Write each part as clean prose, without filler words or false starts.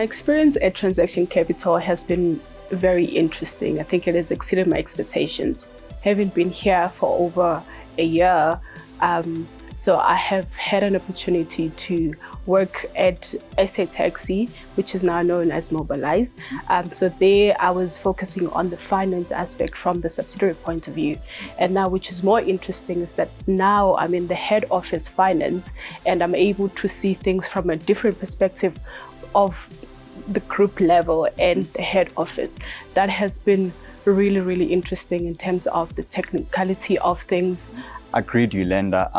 My experience at Transaction Capital has been very interesting. I think it has exceeded my expectations. Having been here for over a year, so I have had an opportunity to work at SA Taxi, which is now known as Mobilize. So there I was focusing on the finance aspect from the subsidiary point of view. And now, which is more interesting, is that now I'm in the head office finance and I'm able to see things from a different perspective of the group level and the head office. That has been really, really interesting in terms of the technicality of things. Agreed, Yolanda.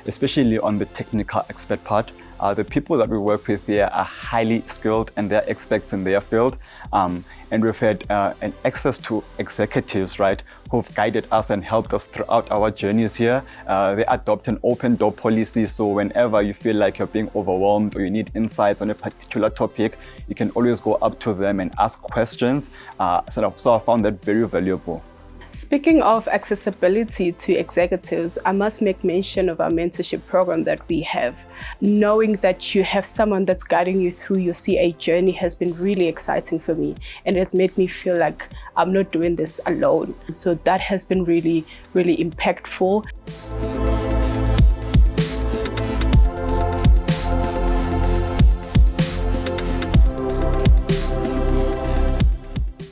Especially on the technical expert part. The people that we work with here are highly skilled and they're experts in their field. And we've had an access to executives, right, who've guided us and helped us throughout our journeys here. They adopt an open door policy, so whenever you feel like you're being overwhelmed or you need insights on a particular topic, you can always go up to them and ask questions. So I found that very valuable. Speaking of accessibility to executives, I must make mention of our mentorship program that we have. Knowing that you have someone that's guiding you through your CA journey has been really exciting for me, and it's made me feel like I'm not doing this alone. So that has been really, really impactful.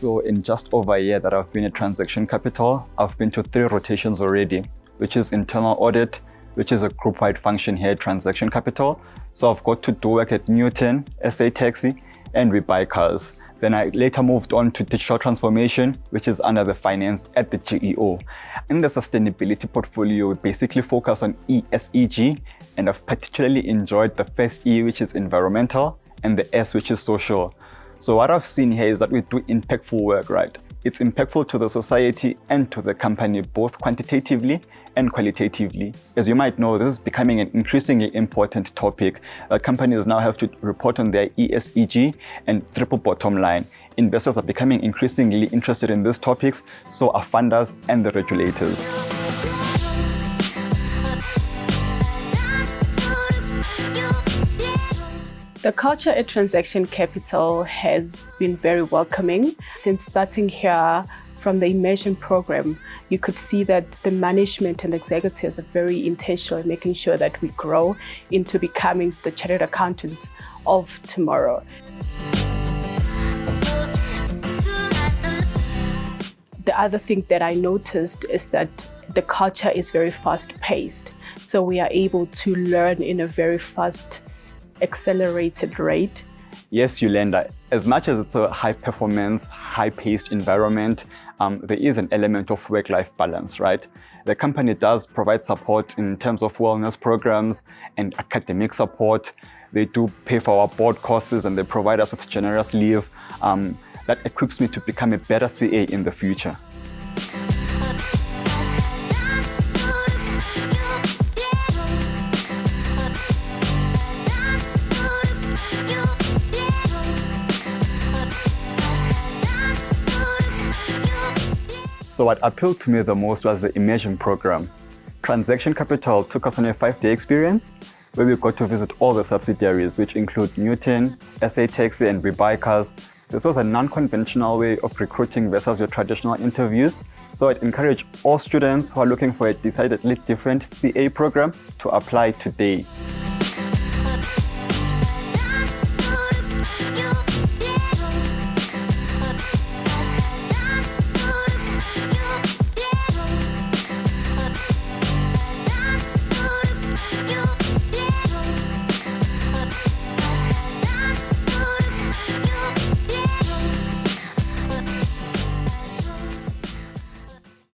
So in just over a year that I've been at Transaction Capital, I've been to 3 rotations already, which is internal audit, which is a group-wide function here at Transaction Capital. So I've got to do work at Newton, SA Taxi, and We Buy Cars. Then I later moved on to digital transformation, which is under the finance at the GEO. In the sustainability portfolio, we basically focus on ESEG, and I've particularly enjoyed the first E, which is environmental, and the S, which is social. So what I've seen here is that we do impactful work, right? It's impactful to the society and to the company, both quantitatively and qualitatively. As you might know, this is becoming an increasingly important topic. Companies now have to report on their ESEG and triple bottom line. Investors are becoming increasingly interested in these topics, so are funders and the regulators. The culture at Transaction Capital has been very welcoming. Since starting here from the immersion program, you could see that the management and executives are very intentional in making sure that we grow into becoming the chartered accountants of tomorrow. The other thing that I noticed is that the culture is very fast-paced. So we are able to learn in a very fast, accelerated rate. Yes, Yolanda, as much as it's a high-performance, high-paced environment, there is an element of work-life balance, right? The company does provide support in terms of wellness programs and academic support. They do pay for our board courses and they provide us with generous leave. That equips me to become a better CA in the future. So what appealed to me the most was the immersion program. Transaction Capital took us on a 5-day experience where we got to visit all the subsidiaries, which include Newton, SA Taxi, and We Buy Cars. This was a non-conventional way of recruiting versus your traditional interviews. So I'd encourage all students who are looking for a decidedly different CA program to apply today.